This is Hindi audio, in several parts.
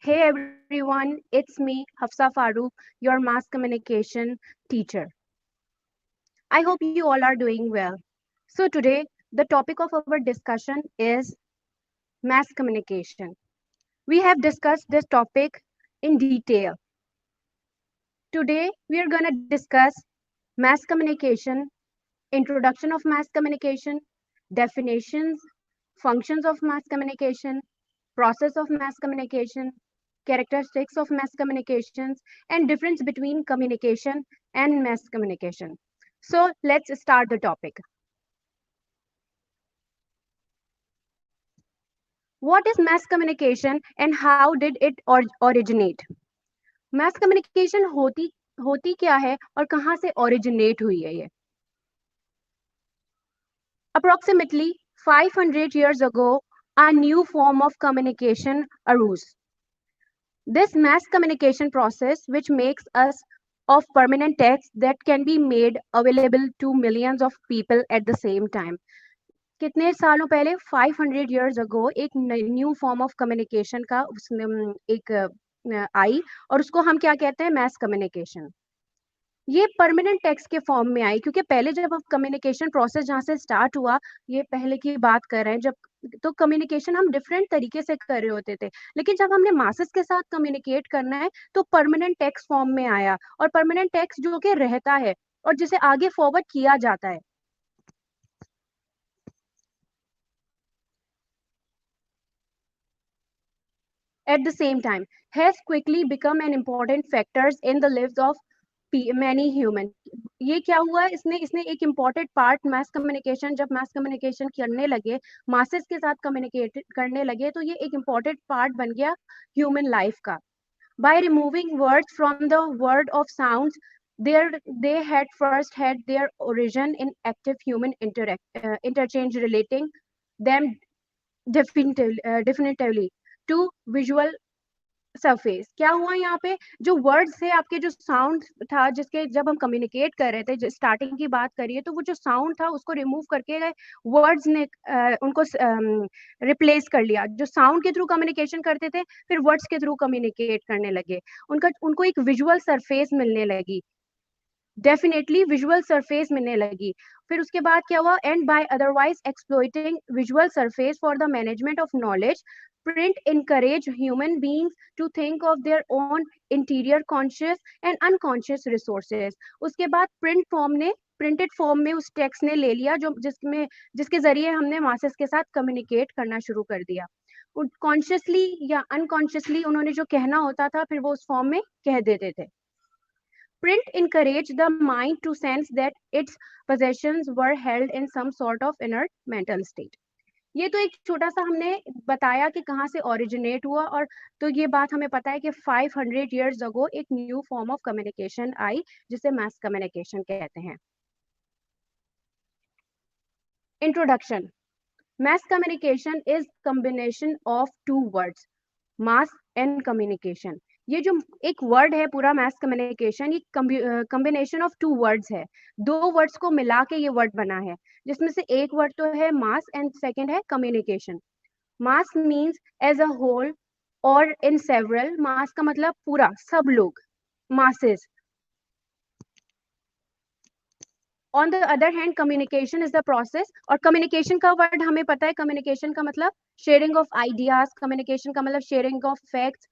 Hey everyone, it's me, Hafsa Farooq, your mass communication teacher. I hope you all are doing well. So, today, the topic of our discussion is mass communication. We have discussed this topic in detail. Today, we are going to discuss mass communication, introduction of mass communication, definitions, functions of mass communication, process of mass communication, characteristics of mass communications, and difference between communication and mass communication. So let's start the topic. What is mass communication and how did it originate? mass communication होती क्या है और कहाँ से originate हुई है ये? Approximately 500 years ago, a new form of communication arose. This mass communication process, which makes us of permanent text that can be made available to millions of people at the same time. कितने सालों पहले 500 years ago एक न्यू फॉर्म ऑफ कम्युनिकेशन का एक आई और उसको हम क्या कहते हैं मैस कम्युनिकेशन. ये परमानेंट टेक्स्ट के फॉर्म में आई क्योंकि पहले जब अब कम्युनिकेशन प्रोसेस जहाँ से स्टार्ट हुआ ये पहले की बात कर रहे हैं जब तो कम्युनिकेशन हम डिफरेंट तरीके से कर रहे होते थे लेकिन जब हमने मासेस के साथ कम्युनिकेट करना है तो परमानेंट टेक्स्ट फॉर्म में आया और परमानेंट टेक्स्ट जो कि रहता है और जिसे आगे फॉरवर्ड किया जाता है. At the same time has quickly become an important factors in the lives of many human. ये क्या हुआ इसने इसने एक इम्पोर्टेंट पार्ट मैस कम्युनिकेशन जब मैस कम्युनिकेशन करने लगे मासेस के साथ कम्युनिकेट करने लगे तो ये एक इम्पोर्टेंट पार्ट बन गया ह्यूमन लाइफ का. By removing words from the word of sounds, there they had first had their origin in active human interchange relating them definitively to visual surface. क्या हुआ यहाँ पे जो वर्ड्स थे आपके जो साउंड था जिसके जब हम कम्युनिकेट कर रहे थे स्टार्टिंग की बात करिए तो वो जो साउंड था उसको रिमूव करके वर्ड्स ने उनको रिप्लेस कर लिया. जो साउंड के थ्रू कम्युनिकेशन करते थे फिर वर्ड्स के थ्रू कम्युनिकेट करने लगे. उनको एक विजुअल सरफेस मिलने लगी. डेफिनेटली विजुअल सरफेस मिलने लगी. फिर उसके बाद क्या हुआ and by otherwise exploiting visual surface for the management of knowledge print encourage human beings to think of their own interior conscious and unconscious resources. उसके बाद प्रिंट फॉर्म ने प्रिंटेड फॉर्म में उस टेक्स्ट ने ले लिया जो जिसके जरिए हमने मासेस के साथ कम्युनिकेट करना शुरू कर दिया. कॉन्शियसली या अनकॉन्शियसली उन्होंने जो कहना होता था फिर वो उस फॉर्म में कह देते थे. Print encouraged the mind to sense that its possessions were held in some sort of inert mental state. ये तो एक छोटा सा हमने बताया कि कहाँ से ओरिजिनेट हुआ और तो ये बात हमें पता है कि 500 years ago एक न्यू फॉर्म ऑफ कम्युनिकेशन आई जिसे मास कम्युनिकेशन कहते हैं. Introduction. Mass communication is combination of two words mass and communication. ये जो एक वर्ड है पूरा मास कम्युनिकेशन ये कॉम्बिनेशन ऑफ टू वर्ड्स है. दो वर्ड्स को मिला के ये वर्ड बना है जिसमें से एक वर्ड तो है मास एंड सेकंड है communication. Mass means as a whole और इन सेवरल. मास का मतलब पूरा सब लोग masses. On the other hand communication is the process और कम्युनिकेशन का वर्ड हमें पता है कम्युनिकेशन का मतलब शेयरिंग ऑफ आइडियाज. कम्युनिकेशन का मतलब शेयरिंग ऑफ फैक्ट्स.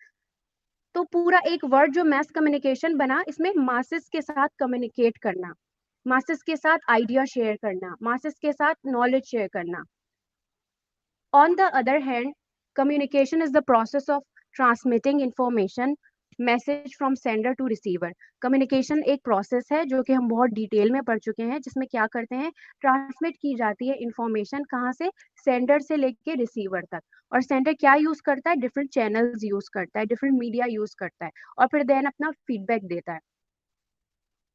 तो पूरा एक वर्ड जो मैस कम्युनिकेशन बना इसमें मासेस के साथ कम्युनिकेट करना मासेस के साथ आइडिया शेयर करना मासेस के साथ नॉलेज शेयर करना. On the other hand, communication is the process of transmitting information message from sender to receiver. Communication एक प्रोसेस है जो कि हम बहुत डिटेल में पढ़ चुके हैं जिसमें क्या करते हैं ट्रांसमिट की जाती है इंफॉर्मेशन कहाँ से सेंडर से लेके रिसीवर तक. और सेंडर क्या यूज करता है डिफरेंट चैनल्स यूज करता है डिफरेंट मीडिया यूज करता है और फिर देन अपना फीडबैक देता है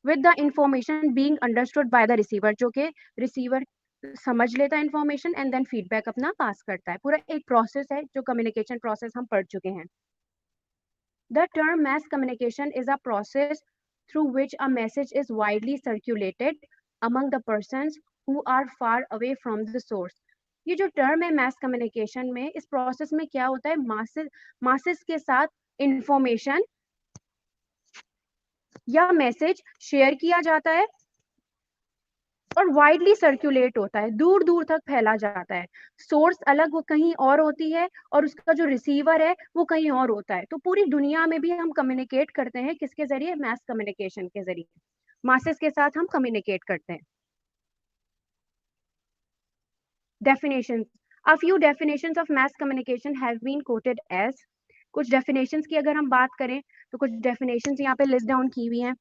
with the information being understood by the receiver जो कि रिसीवर समझ लेता है इंफॉर्मेशन एंड देन फीडबैक अपना पास करता है. पूरा एक प्रोसेस है जो कम्युनिकेशन प्रोसेस हम पढ़ चुके हैं. The term mass communication is a process through which a message is widely circulated among the persons who are far away from the source. ये जो टर्म है mass communication में इस प्रोसेस में क्या होता है मासेस के साथ इंफॉर्मेशन या मैसेज शेयर किया जाता है और वाइडली सर्कुलेट होता है, दूर दूर तक फैला जाता है। सोर्स अलग वो कहीं और होती है और उसका जो रिसीवर है वो कहीं और होता है। तो पूरी दुनिया में भी हम कम्युनिकेट करते हैं किसके जरिए? मैस कम्युनिकेशन के जरिए, मासेस के साथ हम कम्युनिकेट करते हैं। Definitions, a few definitions of mass communication have been quoted as, कुछ डेफिनेशंस की अगर हम बात करें तो कुछ डेफिनेशंस यहाँ पे लिस्ट डाउन की हुई हैं।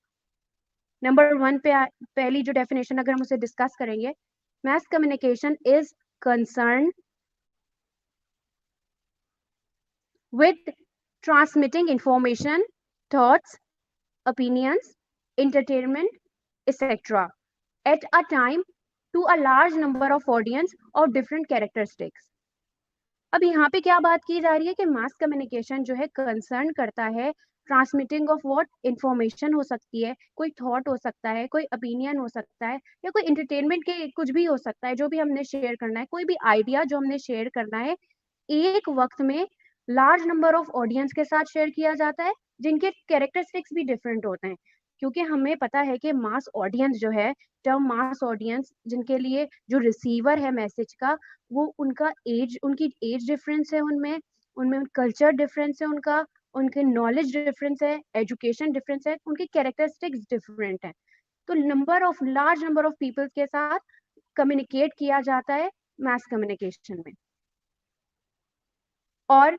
नंबर 1 पे पहली जो डेफिनेशन अगर हम उसे डिस्कस करेंगे, mass communication is concerned with transmitting information, thoughts, opinions, entertainment, etc. at a time to a large number of audience of different characteristics. अब यहाँ पे क्या बात की जा रही है कि मास कम्युनिकेशन जो है कंसर्न करता है ट्रांसमिटिंग ऑफ व्हाट, इंफॉर्मेशन हो सकती है, कोई थॉट हो सकता है, कोई ओपिनियन हो सकता है, या कोई एंटरटेनमेंट के कुछ भी हो सकता है जो भी हमने शेयर करना है, कोई भी आइडिया जो हमने शेयर करना है, एक वक्त में लार्ज नंबर ऑफ ऑडियंस के साथ शेयर किया जाता है जिनके कैरेक्टरिस्टिक्स भी डिफरेंट होते हैं। क्योंकि हमें पता है कि मास ऑडियंस जो है, टर्म मास ऑडियंस, जिनके लिए जो रिसीवर है मैसेज का, वो उनका एज, उनकी एज डिफरेंस है, उनमें उनमें कल्चर डिफरेंस है, उनका उनके नॉलेज डिफरेंस है, एजुकेशन डिफरेंस है, उनके कैरेक्टरिस्टिक्स डिफरेंट है। तो number of large number of people के साथ कम्युनिकेट किया जाता है मास कम्युनिकेशन में। और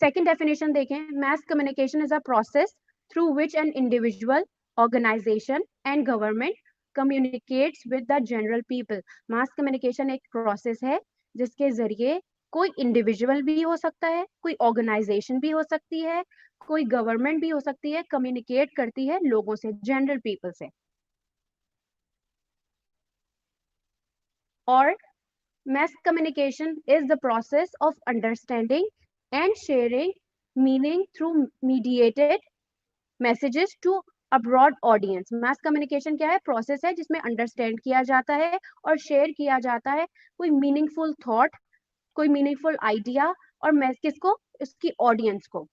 सेकेंड डेफिनेशन देखें, mass communication is a process through which an individual, organisation and government communicates with the general people. Mass communication एक प्रोसेस है जिसके जरिए कोई इंडिविजुअल भी हो सकता है, कोई ऑर्गेनाइजेशन भी हो सकती है, कोई गवर्नमेंट भी हो सकती है, कम्युनिकेट करती है लोगों से, जनरल पीपल से। और mass communication is the process of understanding and sharing meaning through mediated messages to a broad audience. mass communication क्या है? प्रोसेस है जिसमें अंडरस्टैंड किया जाता है और शेयर किया जाता है कोई मीनिंगफुल थॉट, कोई मीनिंगफुल आइडिया, और किसको? इसकी ऑडियंस को।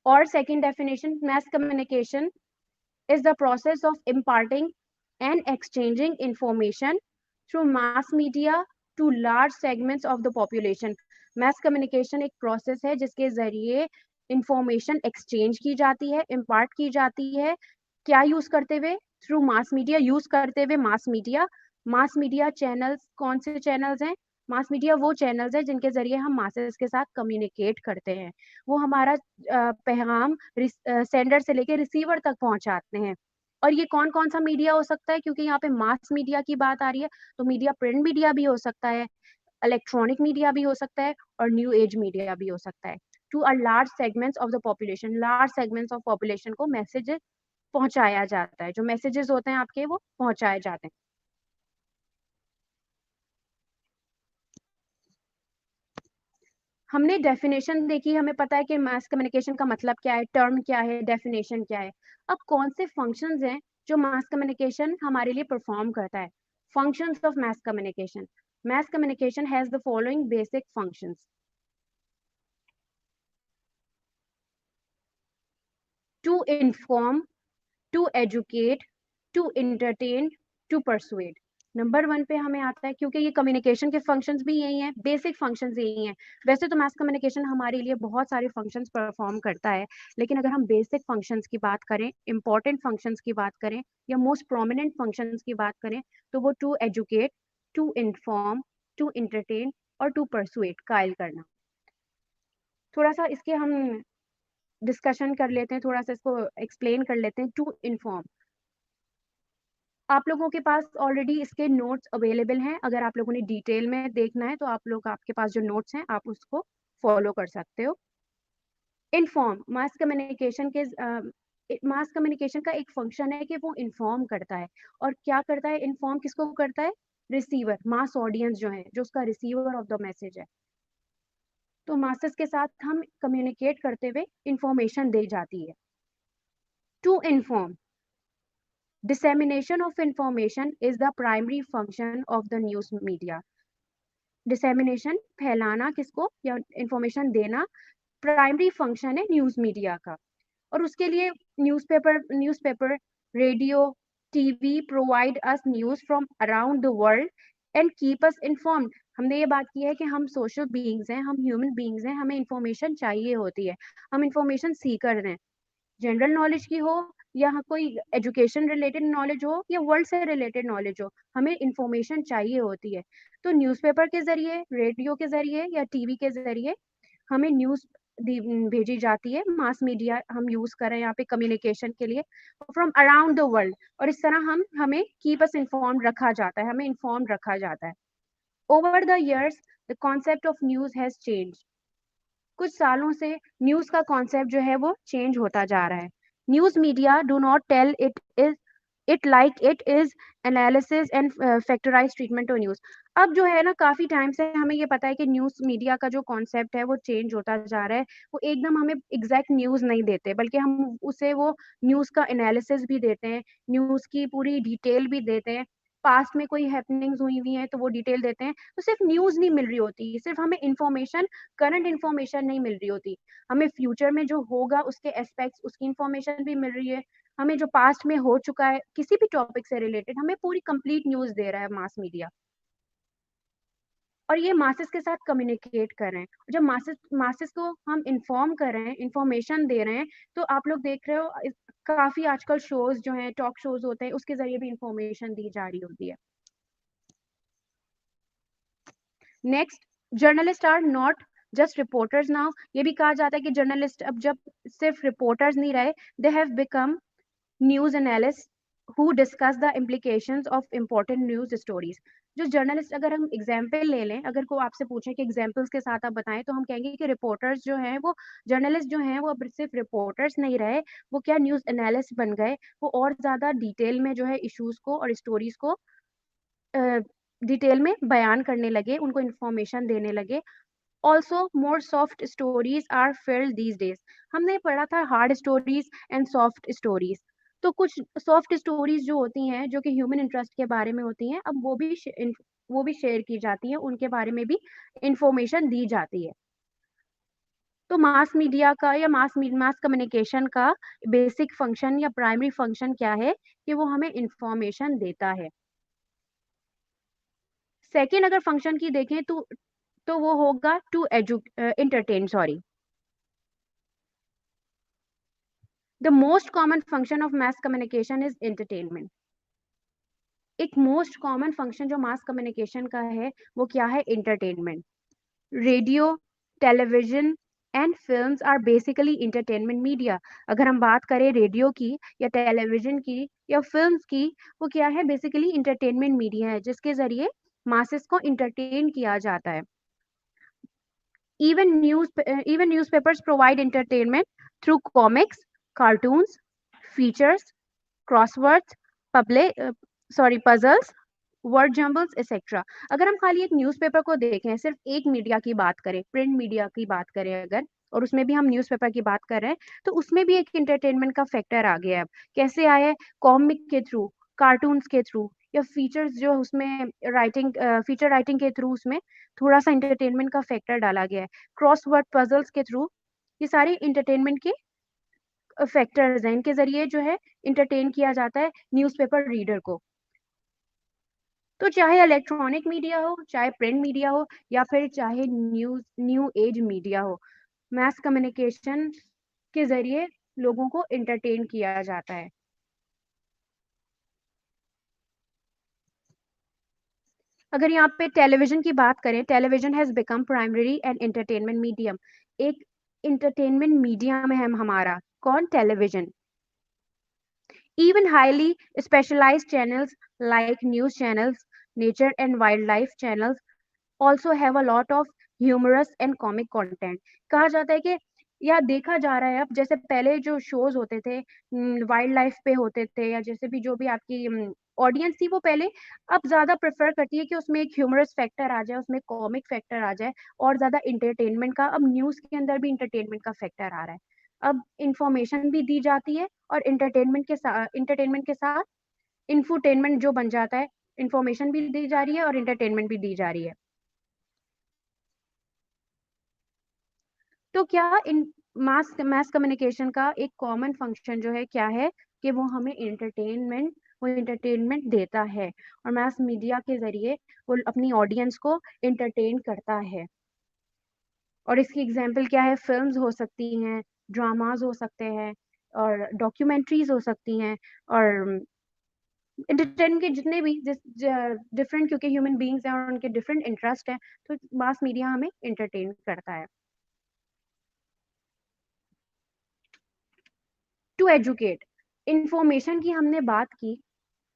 और second definition, mass communication is the process of imparting and exchanging information through mass media to large segments of the population. mass communication एक process है जिसके जरिए information exchange की जाती है, impart की जाती है, क्या यूज करते हुए? थ्रू मास मीडिया, यूज करते हुए mass media. Mass media channels कौन से चैनल्स हैं? मास मीडिया वो चैनल्स हैं जिनके जरिए हम मासेस के साथ कम्युनिकेट करते हैं, वो हमारा पैगाम सेंडर से लेके रिसीवर तक पहुंचाते हैं। और ये कौन कौन सा मीडिया हो सकता है? क्योंकि यहाँ पे मास मीडिया की बात आ रही है, तो मीडिया, प्रिंट मीडिया भी हो सकता है, इलेक्ट्रॉनिक मीडिया भी हो सकता है, और न्यू एज मीडिया भी हो सकता है। To a large segments of the population, large segments of population को मैसेज पहुंचाया जाता है, जो मैसेजेस होते हैं आपके वो पहुंचाए जाते हैं। हमने डेफिनेशन देखी, हमें पता है कि मास कम्युनिकेशन का मतलब क्या है, टर्म क्या है, डेफिनेशन क्या है। अब कौन से फंक्शंस हैं जो मास कम्युनिकेशन हमारे लिए परफॉर्म करता है? Functions of mass communication, mass communication has the following basic functions: to inform, to educate, to entertain, to persuade। Number 1 पे हमें आता है, क्योंकि ये कम्युनिकेशन के फंक्शंस भी यही हैं, बेसिक फंक्शंस यही हैं। वैसे तो मास कम्युनिकेशन हमारे लिए बहुत सारे फंक्शंस परफॉर्म करता है, लेकिन अगर हम बेसिक फंक्शंस की बात करें, इंपॉर्टेंट फंक्शंस की बात करें, या मोस्ट प्रोमिनेंट फंक्शंस की बात करें, तो वो to educate, to inform, to entertain और टू परसुएट, कायल करना। थोड़ा सा इसके हम डिस्कशन कर लेते हैं, थोड़ा सा इसको एक्सप्लेन कर लेते हैं। टू इन्फॉर्म, आप लोगों के पास ऑलरेडी इसके नोट्स अवेलेबल हैं, अगर आप लोगों ने डिटेल में देखना है तो आप लोग, आपके पास जो नोट्स हैं आप उसको फॉलो कर सकते हो। इन्फॉर्म, मास कम्युनिकेशन का एक फंक्शन है कि वो इन्फॉर्म करता है। और क्या करता है? इन्फॉर्म किसको करता है? रिसीवर, मास ऑडियंस जो है, जो उसका रिसीवर ऑफ द मैसेज है। तो मासेस के साथ हम कम्युनिकेट करते हुए इंफॉर्मेशन दी जाती है। To inform, dissemination of information is the primary function of the news media। Dissemination, फैलाना किसको, या इंफॉर्मेशन देना, प्राइमरी फंक्शन है न्यूज मीडिया का। और उसके लिए newspaper, radio, TV provide us news from around the world and keep us informed. हमने ये बात की है कि हम सोशल बीइंग्स हैं, हम ह्यूमन बीइंग्स हैं, हमें इंफॉर्मेशन चाहिए होती है, हम इंफॉर्मेशन सीकर हैं, जनरल नॉलेज की हो या कोई एजुकेशन रिलेटेड नॉलेज हो या वर्ल्ड से रिलेटेड नॉलेज हो, हमें इंफॉर्मेशन चाहिए होती है। तो न्यूज़पेपर के जरिए, रेडियो के जरिए या टीवी के जरिए हमें न्यूज़ भेजी जाती है। मास मीडिया हम यूज कर रहे हैं यहाँ पे कम्युनिकेशन के लिए फ्रॉम अराउंड द वर्ल्ड, और इस तरह हमें कीप अस इन्फॉर्म रखा जाता है, हमें इन्फॉर्म रखा जाता है। Over the years the concept of news has change. कुछ सालों से न्यूज का कॉन्सेप्ट जो है वो चेंज होता जा रहा है। News media do not tell it is analysis and factorise treatment of news. अब जो है ना, काफी टाइम से हमें ये पता है कि न्यूज मीडिया का जो कॉन्सेप्ट है वो चेंज होता जा रहा है। वो एकदम हमें एग्जैक्ट न्यूज नहीं देते, बल्कि हम उसे वो न्यूज का एनालिसिस भी देते हैं, न्यूज की पूरी डिटेल भी देते हैं। पास्ट में कोई हैपनिंग्स हुई हुई हैं तो वो डिटेल देते हैं। तो सिर्फ न्यूज नहीं मिल रही होती, सिर्फ हमें इंफॉर्मेशन, करंट इंफॉर्मेशन नहीं मिल रही होती, हमें फ्यूचर में जो होगा उसके एस्पेक्ट्स, उसकी इंफॉर्मेशन भी मिल रही है। हमें जो पास्ट में हो चुका है किसी भी टॉपिक से रिलेटेड, हमें पूरी कंप्लीट न्यूज दे रहा है मास मीडिया। और ये मासेस के साथ कम्युनिकेट कर रहे हैं। जब मासेस मासेस को हम इन्फॉर्म कर रहे हैं, इंफॉर्मेशन दे रहे हैं, तो आप लोग देख रहे हो काफी आजकल शोज जो हैं, टॉक शोज होते हैं, उसके जरिए भी इंफॉर्मेशन दी जा रही होती है। Next, journalist are not just reporters now. ये भी कहा जाता है कि जर्नलिस्ट अब जब सिर्फ रिपोर्टर्स नहीं रहे, they have become news analyst who discuss the implications of important news stories. जो जर्नलिस्ट, अगर हम एग्जाम्पल ले लें, अगर को आपसे पूछें कि एग्जाम्पल्स के साथ आप बताएं, तो हम कहेंगे कि रिपोर्टर्स जो हैं वो, जर्नलिस्ट जो हैं वो अब सिर्फ रिपोर्टर्स नहीं रहे, वो क्या न्यूज एनालिस्ट बन गए। वो और ज्यादा डिटेल में जो है इश्यूज को और स्टोरीज को डिटेल में बयान करने लगे, उनको इंफॉर्मेशन देने लगे। Also more soft stories are filled these days. हमने पढ़ा था hard stories and soft stories. तो कुछ सॉफ्ट स्टोरीज जो होती हैं, जो कि ह्यूमन इंटरेस्ट के बारे में होती हैं, अब वो भी शेयर की जाती हैं, उनके बारे में भी इंफॉर्मेशन दी जाती है। तो मास मीडिया का या मास कम्युनिकेशन का बेसिक फंक्शन या प्राइमरी फंक्शन क्या है, कि वो हमें इंफॉर्मेशन देता है। सेकेंड अगर फंक्शन की देखें तो वो होगा to entertain, sorry. The most common function of mass communication is entertainment. एक मोस्ट कॉमन फंक्शन जो मास कम्युनिकेशन का है वो क्या है, entertainment. Radio, television and films are basically entertainment media. अगर हम बात करें रेडियो की या टेलीविजन की या फिल्म्स की, वो क्या है, बेसिकली इंटरटेनमेंट मीडिया है, जिसके जरिए मासेस को इंटरटेन किया जाता है। Even newspapers provide entertainment through comics, cartoons, features, crosswords, public, puzzles, word jumbles etcetera. अगर हम खाली एक न्यूज़पेपर को देखें, सिर्फ एक मीडिया की बात करें, प्रिंट मीडिया की बात करें अगर, और उसमें भी हम न्यूज़पेपर की बात कर रहे हैं, तो उसमें भी एक एंटरटेनमेंट का फैक्टर आ गया है। अब कैसे आया है, कॉमिक के थ्रू, कार्टून्स के थ्रू, या फीचर्स जो उसमें फीचर राइटिंग के थ्रू उसमें थोड़ा सा इंटरटेनमेंट का फैक्टर डाला गया है। क्रॉसवर्ड पजल्स के थ्रू, ये सारे इंटरटेनमेंट के फैक्टर्स हैं, इनके जरिए जो है इंटरटेन किया जाता है न्यूज़पेपर रीडर को। तो चाहे इलेक्ट्रॉनिक मीडिया हो, चाहे प्रिंट मीडिया हो, या फिर चाहे न्यू एज मीडिया हो, मास कम्युनिकेशन के जरिए लोगों को एंटरटेन किया जाता है। अगर यहाँ पे टेलीविजन की बात करें, television has become primary and entertainment medium. एक इंटरटेनमेंट मीडियम है हमारा, कौन, television. Even highly specialized channels like news channels, nature and wildlife channels also have a lot of humorous and comic content। कहा जाता है कि, या देखा जा रहा है अब, जैसे पहले जो शोज होते थे वाइल्ड लाइफ पे होते थे, या जैसे भी जो भी आपकी ऑडियंस थी, वो पहले अब ज्यादा प्रेफर करती है कि उसमें एक ह्यूमरस फैक्टर आ जाए, उसमें कॉमिक फैक्टर आ जाए, और ज्यादा इंटरटेनमेंट का। अब न्यूज के अंदर भी इंटरटेनमेंट का फैक्टर आ रहा है। अब इंफॉर्मेशन भी दी जाती है, और इंटरटेनमेंट के साथ इंफोटेनमेंट जो बन जाता है, इंफॉर्मेशन भी दी जा रही है और इंटरटेनमेंट भी दी जा रही है। तो क्या इन मास कम्युनिकेशन का एक कॉमन फंक्शन जो है क्या है कि वो हमें एंटरटेनमेंट देता है, और मास मीडिया के ज़रिए वो अपनी ऑडियंस को एंटरटेन करता है। और इसकी एग्जाम्पल क्या है? फ़िल्म्स हो सकती हैं, ड्रामाज़ हो सकते हैं और डॉक्यूमेंट्रीज़ हो सकती हैं, और एंटरटेन के जितने भी डिफरेंट, क्योंकि ह्यूमन बीइंग्स हैं और उनके डिफरेंट इंटरेस्ट हैं, तो मास मीडिया हमें एंटरटेन करता है। टू एजुकेट, इंफॉर्मेशन की हमने बात की।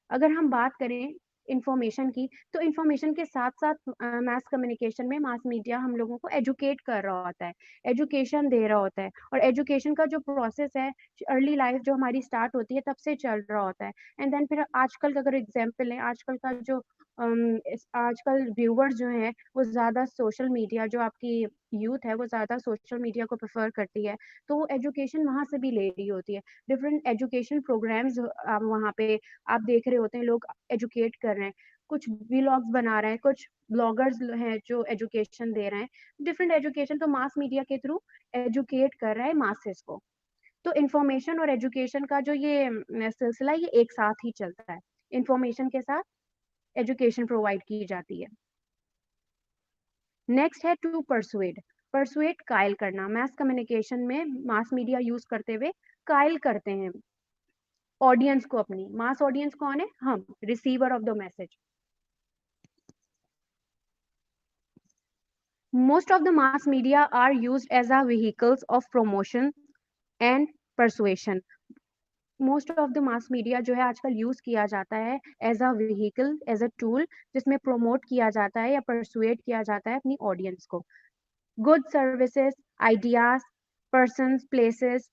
अगर हम बात करें इंफॉर्मेशन की, तो इंफॉर्मेशन के साथ साथ मास कम्युनिकेशन में मास मीडिया हम लोगों को एजुकेट कर रहा होता है, एजुकेशन दे रहा होता है, और एजुकेशन का जो प्रोसेस है, अर्ली लाइफ जो हमारी स्टार्ट होती है तब से चल रहा होता है। एंड देन फिर आजकल का अगर एग्जाम्पल है, आजकल का जो आजकल व्यूवर्स जो हैं वो ज़्यादा सोशल मीडिया, जो आपकी यूथ है वो ज़्यादा सोशल मीडिया को प्रेफर करती है, तो वो एजुकेशन वहाँ से भी ले रही होती है। डिफरेंट एजुकेशन प्रोग्राम्स वहाँ पे आप देख रहे होते हैं, लोग एजुकेट कर रहे हैं, कुछ व्लॉग्स बना रहे हैं, कुछ ब्लॉगर्स हैं जो एजुकेशन दे रहे हैं। डिफरेंट एजुकेशन तो मास मीडिया के थ्रू एजुकेट कर रहा है मासेस को। तो इंफॉर्मेशन और एजुकेशन का जो ये सिलसिला, ये एक साथ ही चलता है। इंफॉर्मेशन के साथ एजुकेशन प्रोवाइड की जाती है। नेक्स्ट है टू परसुएड। परसुएड कायल करना, मास कम्युनिकेशन में मास मीडिया यूज करते हुए कायल करते हैं ऑडियंस को अपनी। मास ऑडियंस कौन है? हम, receiver of the message. Most of the mass media are used as a vehicles of promotion and persuasion. Most of the mass media जो है आजकल यूज किया जाता है as a vehicle, as a tool, जिसमें प्रमोट किया जाता है या परसुएट किया जाता है अपनी ऑडियंस को। Good services, ideas, persons, places,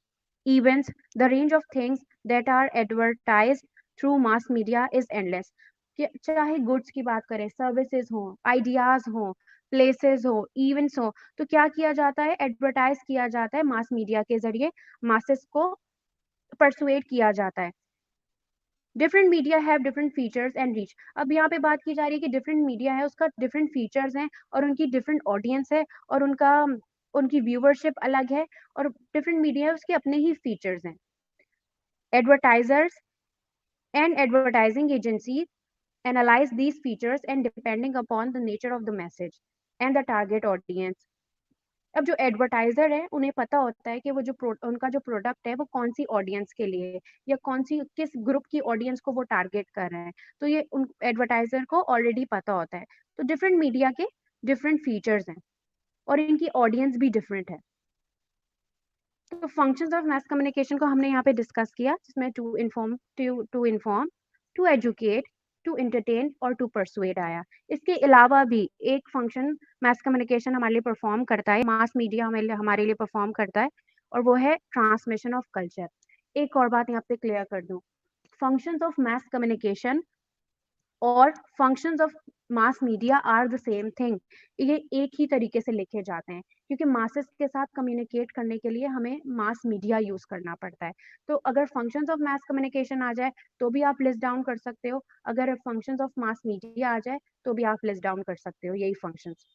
events, the range of things that are advertised through mass media is endless. चाहे गुड्स की बात करें, सर्विसेज हो, आइडियाज हो, प्लेसेस हो, इवेंट्स हो, तो क्या किया जाता है? एडवर्टाइज किया जाता है मास मीडिया के जरिए, मासेस को परसुएट किया जाता है। Different media have different features and reach. अब यहाँ पे बात की जा रही है कि डिफरेंट मीडिया है, उसका डिफरेंट फीचर्स हैं और उनकी डिफरेंट ऑडियंस है, और उनकी व्यूवरशिप अलग है, और डिफरेंट मीडिया है उसके अपने ही फीचर्स हैं। Advertisers and advertising agencies analyze these features and depending upon the nature of the message and the target audience. अब जो एडवर्टाइजर है उन्हें पता होता है कि वो उनका जो प्रोडक्ट है वो कौन सी ऑडियंस के लिए है, या कौन सी किस ग्रुप की ऑडियंस को वो टारगेट कर रहे हैं, तो ये उन एडवर्टाइजर को ऑलरेडी पता होता है। तो डिफरेंट मीडिया के डिफरेंट फीचर्स हैं और इनकी ऑडियंस भी डिफरेंट है। तो फंक्शंस ऑफ मास कम्युनिकेशन को हमने यहाँ पे डिस्कस किया, जिसमें to inform, to educate, to entertain और टू परसुएड आया। इसके अलावा भी एक फंक्शन मास कम्युनिकेशन हमारे लिए परफॉर्म करता है, मास मीडिया हमारे लिए परफॉर्म करता है, और वो है ट्रांसमिशन ऑफ कल्चर। एक और बात यहाँ पे क्लियर कर दूं, फंक्शंस ऑफ मास कम्युनिकेशन और functions of mass media are the same thing. ये एक ही तरीके से लिखे जाते हैं, क्योंकि मासेस के साथ कम्युनिकेट करने के लिए हमें मास मीडिया यूज करना पड़ता है। तो अगर फंक्शंस ऑफ मास कम्युनिकेशन आ जाए तो भी आप लिस्ट डाउन कर सकते हो, अगर फंक्शंस ऑफ मास मीडिया आ जाए तो भी आप लिस्ट डाउन कर सकते हो यही functions.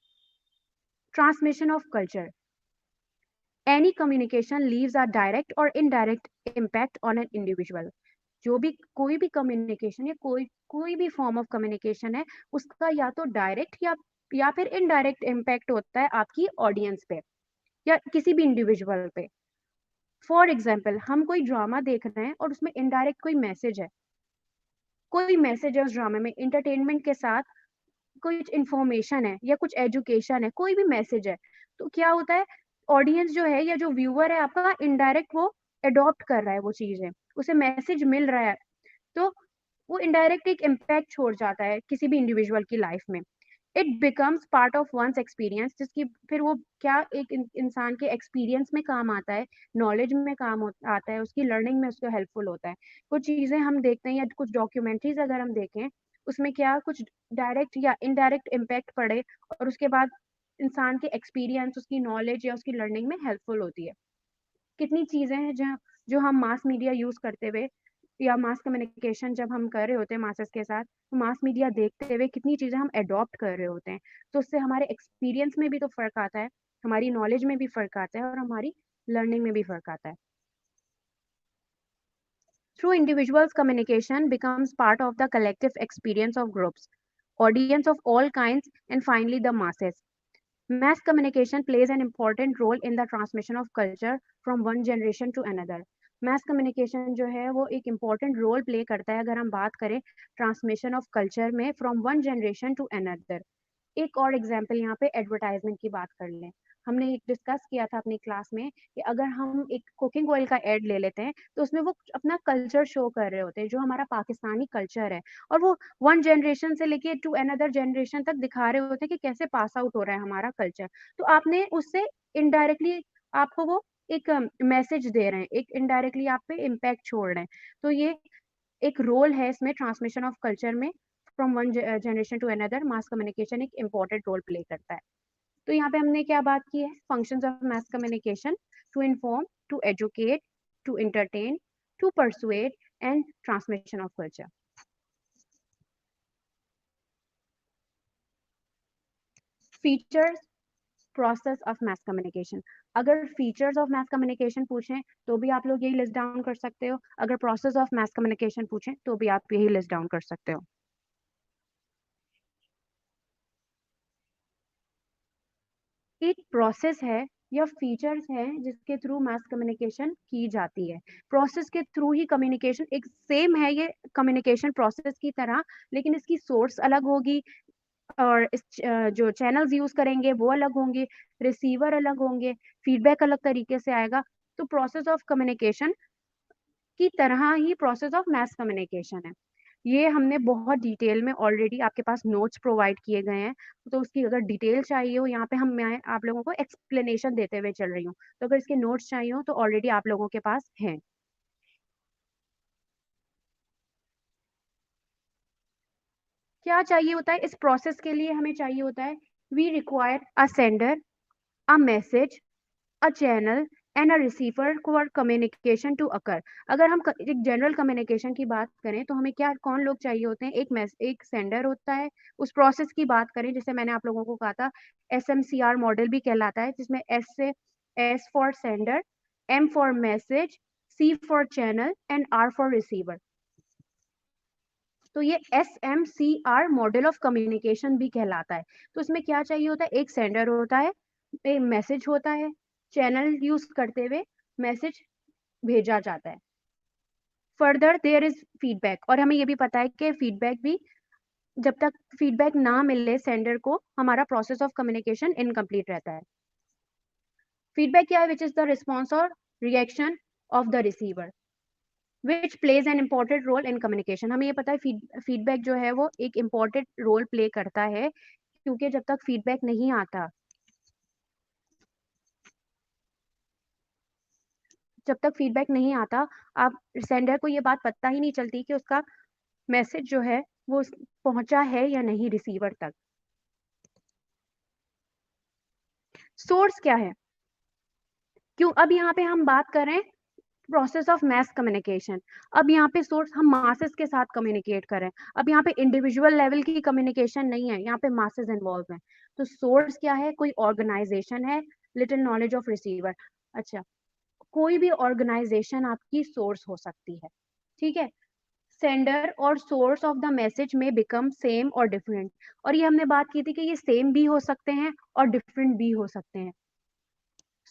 Transmission of culture, any communication leaves a direct और indirect impact on an individual. जो भी कोई भी कम्युनिकेशन या कोई कोई भी फॉर्म ऑफ कम्युनिकेशन है, उसका या तो डायरेक्ट या फिर इनडायरेक्ट इम्पैक्ट होता है आपकी ऑडियंस पे या किसी भी इंडिविजुअल पे। फॉर एग्जाम्पल, हम कोई ड्रामा देख रहे हैं और उसमें इनडायरेक्ट कोई मैसेज है उस ड्रामे में, इंटरटेनमेंट के साथ कुछ इंफॉर्मेशन है या कुछ एजुकेशन है, कोई भी मैसेज है, तो क्या होता है, ऑडियंस जो है या जो व्यूअर है आपका, इनडायरेक्ट वो अडॉप्ट कर रहा है वो चीजें, उसे मैसेज मिल रहा है, तो वो इनडायरेक्ट एक इम्पैक्ट छोड़ जाता है किसी भी इंडिविजुअल की लाइफ में। It becomes part of one's experience, जिसकी फिर वो क्या एक इंसान के एक्सपीरियंस में काम आता है, नॉलेज में आता है, उसकी लर्निंग में उसको हेल्पफुल होता है। कुछ चीजें हम देखते हैं या कुछ डॉक्यूमेंट्रीज अगर हम देखें, उसमें क्या कुछ डायरेक्ट या इनडायरेक्ट इम्पैक्ट पड़े और उसके बाद इंसान के एक्सपीरियंस, उसकी नॉलेज या उसकी लर्निंग में हेल्पफुल होती है। कितनी चीजें हैं जो जो हम मास मीडिया यूज करते हुए या मास कम्युनिकेशन जब हम कर रहे होते हैं मासेस के साथ, तो मास मीडिया देखते हुए कितनी चीजें हम अडॉप्ट कर रहे होते हैं, तो उससे हमारे एक्सपीरियंस में भी तो फर्क आता है। फॉर एग्जाम्पल, हम कोई ड्रामा देख रहे हैं और उसमें इनडायरेक्ट कोई मैसेज है, कोई भी मैसेज है, तो क्या होता है, ऑडियंस जो है या जो व्यूअर है आपका, इनडायरेक्ट वो अडॉप्ट कर रहा है वो चीजें, उसे मैसेज मिल रहा है, तो हमारी नॉलेज में भी फ़र्क आता है और हमारी लर्निंग में भी फ़र्क आता है। Through individuals, communication becomes part of the collective experience of groups, audience of all kinds, and finally the masses. Mass communication plays an important role in the transmission of culture from one generation to another. Mass communication जो है वो एक important role play करता है अगर हम बात करें transmission of culture में from one generation to another. एक और एग्जाम्पल यहाँ पे एडवर्टाइजमेंट की बात कर लें। हमने एक डिस्कस किया था अपनी क्लास में कि अगर हम एक कुकिंग ऑयल का एड ले लेते हैं, तो उसमें वो अपना कल्चर शो कर रहे होते हैं, जो हमारा पाकिस्तानी कल्चर है और वो वन जनरेशन से लेके टू अनदर जनरेशन तक दिखा रहे होते हैं कि कैसे पास आउट हो रहा है हमारा कल्चर। तो आपने उससे इनडायरेक्टली आपको वो एक मैसेज दे रहे हैं, एक इनडायरेक्टली आप पे इम्पैक्ट छोड़ रहे हैं। तो ये एक रोल है इसमें ट्रांसमिशन ऑफ कल्चर में from one generation to another mass communication एक इम्पोर्टेंट रोल प्ले करता है। तो यहाँ पे हमने क्या बात की है functions of mass communication to inform to educate to entertain to persuade and transmission of culture. Features process of mass communication. अगर फीचर्स ऑफ मास कम्युनिकेशन पूछें तो भी आप लोग यही लिस्ट डाउन कर सकते हो, अगर प्रोसेस ऑफ मास कम्युनिकेशन पूछें तो भी आप यही लिस्ट डाउन कर सकते हो। एक प्रोसेस है या फीचर्स हैं जिसके थ्रू मास कम्युनिकेशन की जाती है। प्रोसेस के थ्रू ही कम्युनिकेशन एक सेम है ये कम्युनिकेशन प्रोसेस की तरह, लेकिन इसकी सोर्स अलग होगी और जो चैनल्स यूज करेंगे वो अलग होंगे, रिसीवर अलग होंगे, फीडबैक अलग तरीके से आएगा। तो प्रोसेस ऑफ कम्युनिकेशन की तरह ही प्रोसेस ऑफ मास कम्युनिकेशन है। ये हमने बहुत डिटेल में ऑलरेडी आपके पास नोट्स प्रोवाइड किए गए हैं, तो उसकी अगर डिटेल चाहिए हो यहाँ पे मैं आप लोगों को एक्सप्लेनेशन देते हुए चल रही हूँ, तो अगर इसके नोट्स चाहिए हो तो ऑलरेडी आप लोगों के पास हैं। क्या चाहिए होता है इस प्रोसेस के लिए, हमें चाहिए होता है we require a sender, a message, a channel and a receiver for communication to occur। अगर हम एक जनरल कम्युनिकेशन की बात करें तो हमें क्या कौन लोग चाहिए होते हैं, एक सेंडर होता है। उस प्रोसेस की बात करें जैसे मैंने आप लोगों को कहा था SMCR मॉडल भी कहलाता है, जिसमें S for sender, M for message, C for channel and R for receiver. तो ये SMCR मॉडल ऑफ कम्युनिकेशन भी कहलाता है। तो इसमें क्या चाहिए होता है, एक सेंडर होता है, एक मैसेज होता है, चैनल यूज करते हुए मैसेज भेजा जाता है। फर्दर देयर इज फीडबैक, और हमें ये भी पता है कि फीडबैक भी जब तक फीडबैक ना मिले सेंडर को, हमारा प्रोसेस ऑफ कम्युनिकेशन इनकम्प्लीट रहता है। फीडबैक क्या है, विच इज द रिस्पॉन्स और reaction of the receiver which plays an important role in communication. हमें ये पता है फीडबैक जो है वो एक इम्पोर्टेंट रोल प्ले करता है, क्योंकि जब तक फीडबैक नहीं आता, जब तक फीडबैक नहीं आता, आप सेंडर को ये बात पता ही नहीं चलती कि उसका मैसेज जो है वो पहुंचा है या नहीं रिसीवर तक। सोर्स क्या है, क्यों अब यहाँ पे हम बात करें प्रोसेस ऑफ मैस कम्युनिकेशन। अब यहाँ पे सोर्स हम मासेस के साथ कम्युनिकेट करें, अब यहाँ पे इंडिविजुअल लेवल की कम्युनिकेशन नहीं है, यहाँ पे मासेस इन्वॉल्व हैं। तो सोर्स क्या है, कोई ऑर्गेनाइजेशन है, लिटिल नॉलेज ऑफ रिसीवर। अच्छा, कोई भी ऑर्गेनाइजेशन आपकी सोर्स हो सकती है, ठीक है। सेंडर और सोर्स ऑफ द मैसेज में बिकम सेम और डिफरेंट, और ये हमने बात की थी कि ये सेम भी हो सकते हैं और डिफरेंट भी हो सकते हैं।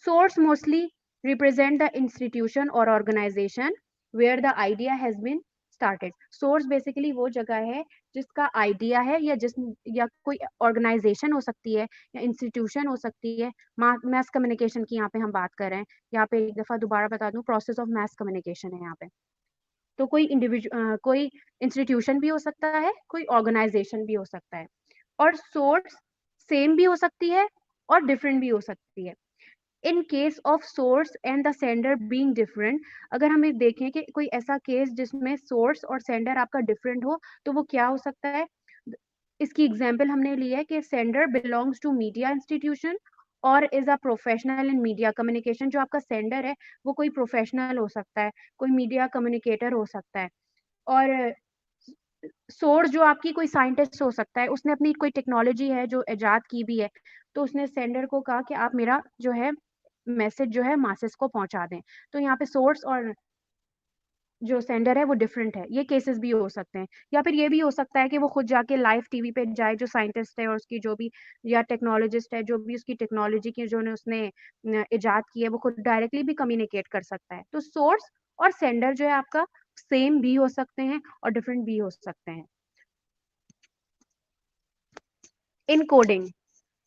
Source mostly represent the institution or organization where the idea has been started। Source basically वो जगह है जिसका आइडिया है, या कोई ऑर्गेनाइजेशन हो सकती है या इंस्टीट्यूशन हो सकती है। मास कम्युनिकेशन की यहाँ पे हम बात कर रहे हैं, यहाँ पे एक दफा दोबारा बता दूं, प्रोसेस ऑफ मास कम्युनिकेशन है यहाँ पे। तो कोई इंस्टीट्यूशन भी हो सकता है, कोई ऑर्गेनाइजेशन भी हो सकता है, और सोर्स सेम भी हो सकती है और डिफरेंट भी हो सकती है। In case of source and the sender being different, अगर हम ये देखें कि कोई ऐसा केस जिसमें सोर्स और सेंडर आपका डिफरेंट हो, तो वो क्या हो सकता है। इसकी एग्जांपल हमने ली है कि sender belongs to media institution और is a professional in media communication. जो आपका सेंडर है वो कोई प्रोफेशनल हो सकता है, कोई मीडिया कम्युनिकेटर हो सकता है, और सोर्स जो आपकी कोई साइंटिस्ट हो सकता है, उसने अपनी कोई टेक्नोलॉजी है जो इजाद की भी है, तो उसने सेंडर को कहा कि आप मेरा जो है मैसेज जो है मासेस को पहुंचा दें। तो यहाँ पे सोर्स और जो सेंडर है वो डिफरेंट है। ये केसेस भी हो सकते हैं, या फिर ये भी हो सकता है कि वो खुद जाके लाइव टीवी पे जाए, जो साइंटिस्ट है और उसकी जो भी, या टेक्नोलॉजिस्ट है जो भी, उसकी टेक्नोलॉजी की जो ने उसने इजाद की है, वो खुद डायरेक्टली भी कम्युनिकेट कर सकता है। तो सोर्स और सेंडर जो है आपका सेम भी हो सकते हैं और डिफरेंट भी हो सकते हैं। इनकोडिंग।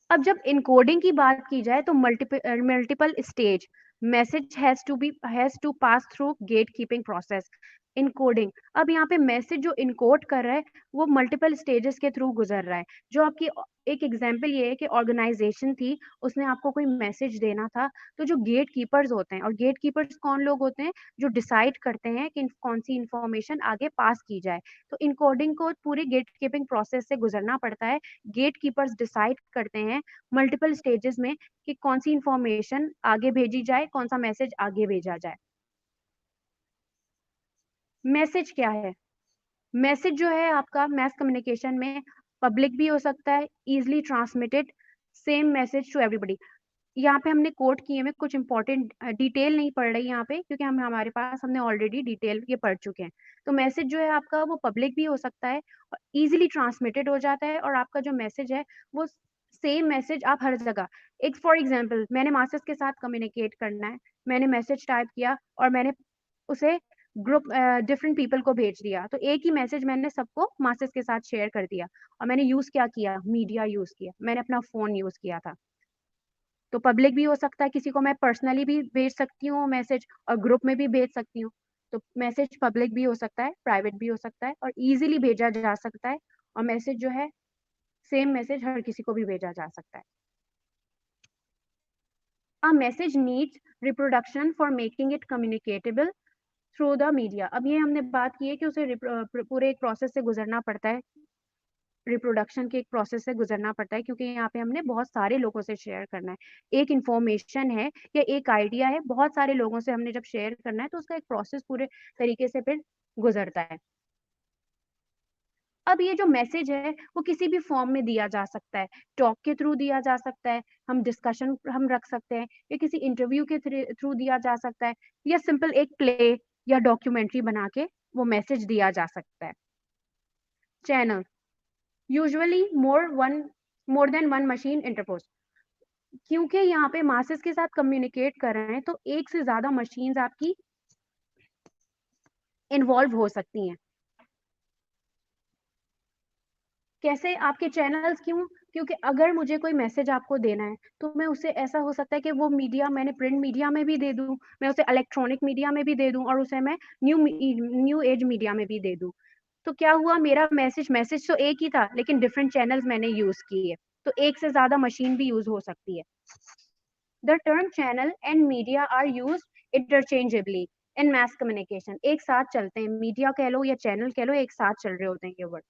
अब जब इनकोडिंग की बात की जाए तो multiple stage message has to pass through gatekeeping process. Encoding, अब यहाँ पे मैसेज जो इनकोड कर रहा है वो मल्टीपल स्टेजेस के थ्रू गुजर रहा है। जो आपकी एक एग्जांपल ये है कि ऑर्गेनाइजेशन थी, उसने आपको कोई मैसेज देना था, तो जो गेट कीपर्स होते हैं, और गेट कीपर्स कौन लोग होते हैं, जो डिसाइड करते हैं कि कौन सी इंफॉर्मेशन आगे पास की जाए। तो इनकोडिंग को पूरी गेट कीपिंग प्रोसेस से गुजरना पड़ता है। गेट कीपर्स डिसाइड करते हैं मल्टीपल स्टेजेस में कि कौन सी इंफॉर्मेशन आगे भेजी जाए, कौन सा मैसेज आगे भेजा जाए। मैसेज क्या है? मैसेज जो है आपका मैस कम्युनिकेशन में पब्लिक भी हो सकता है, easily transmitted same message to everybody. यहाँ पे हमने कोट किए में कुछ इंपॉर्टेंट डिटेल नहीं पढ़ रही यहाँ पे, क्योंकि हम हमारे पास हमने ऑलरेडी डिटेल ये पढ़ चुके हैं। तो मैसेज जो है आपका वो पब्लिक भी हो सकता है और इजीली ट्रांसमिटेड हो जाता है, और आपका जो मैसेज है वो सेम मैसेज आप हर जगह, एक फॉर एग्जांपल मैंने मास्टर्स के साथ कम्युनिकेट करना है, मैंने मैसेज टाइप किया और मैंने उसे ग्रुप डिफरेंट पीपल को भेज दिया, तो एक ही मैसेज मैंने सबको मास्टर्स के साथ शेयर कर दिया। और मैंने यूज क्या किया? मीडिया यूज किया, मैंने अपना फोन यूज किया था। तो पब्लिक भी हो सकता है, किसी को मैं पर्सनली भी भेज सकती हूँ मैसेज और ग्रुप में भी भेज सकती हूँ। तो मैसेज पब्लिक भी हो सकता है, प्राइवेट भी हो सकता है, और इजीली भेजा जा सकता है। और मैसेज जो है सेम मैसेज हर किसी को भी भेजा जा सकता है। A message needs reproduction for making it communicatable through the media. अब ये हमने बात की है कि उसे पूरे एक प्रोसेस से गुजरना पड़ता है, रिप्रोडक्शन के एक प्रोसेस से गुजरना पड़ता है, क्योंकि यहाँ पे हमने बहुत सारे लोगों से शेयर करना है। एक इंफॉर्मेशन है या एक आइडिया है, बहुत सारे लोगों से हमने जब शेयर करना है, तो उसका एक प्रोसेस पूरे तरीके से फिर गुजरता है। अब ये जो मैसेज है वो किसी भी फॉर्म में दिया जा सकता है, टॉक के थ्रू दिया जा सकता है, हम डिस्कशन हम रख सकते हैं, या किसी इंटरव्यू के थ्रू दिया जा सकता है, या सिंपल एक प्ले या डॉक्यूमेंट्री बना के वो मैसेज दिया जा सकता है। Channel, usually more than one machine interpose. क्योंकि यहाँ पे मासेस के साथ कम्युनिकेट कर रहे हैं, तो एक से ज्यादा मशीन्स आपकी इन्वॉल्व हो सकती हैं। कैसे आपके चैनल्स? क्यों? क्योंकि अगर मुझे कोई मैसेज आपको देना है, तो मैं उसे, ऐसा हो सकता है कि वो मीडिया मैंने प्रिंट मीडिया में भी दे दूं, मैं उसे इलेक्ट्रॉनिक मीडिया में भी दे दूं, और उसे मैं न्यू एज मीडिया में भी दे दूं। तो क्या हुआ, मेरा मैसेज मैसेज तो एक ही था, लेकिन डिफरेंट चैनल्स मैंने यूज किए। तो एक से ज्यादा मशीन भी यूज हो सकती है। The term channel and media are used interchangeably in mass communication. एक साथ चलते हैं, मीडिया कह लो या चैनल कह लो, एक साथ चल रहे होते हैं ये word.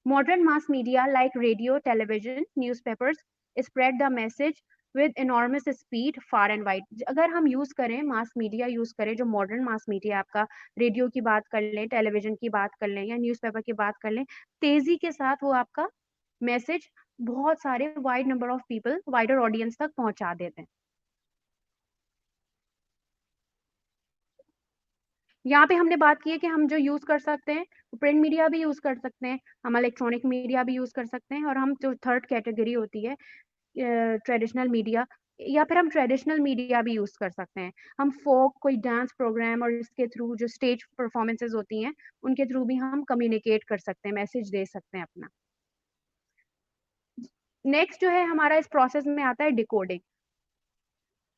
Modern mass media like radio, television, newspapers spread the message with enormous speed far and wide. अगर हम यूज करें मास मीडिया, यूज करें जो मॉडर्न मास मीडिया, आपका रेडियो की बात कर लें, टेलीविजन की बात कर लें, या न्यूज़पेपर की बात कर लें, तेजी के साथ वो आपका मैसेज बहुत सारे wide number of people, wider audience तक पहुंचा देते हैं। यहाँ पे हमने बात की है कि हम जो यूज कर सकते हैं, प्रिंट मीडिया भी यूज कर सकते हैं, हम इलेक्ट्रॉनिक मीडिया भी यूज कर सकते हैं, और हम जो थर्ड कैटेगरी होती है ट्रेडिशनल मीडिया, या फिर हम ट्रेडिशनल मीडिया भी यूज कर सकते हैं। हम फोक कोई डांस प्रोग्राम और इसके थ्रू जो स्टेज परफॉर्मेंसेज होती हैं, उनके थ्रू भी हम कम्युनिकेट कर सकते हैं, मैसेज दे सकते हैं अपना। नेक्स्ट जो है हमारा इस प्रोसेस में आता है डिकोडिंग।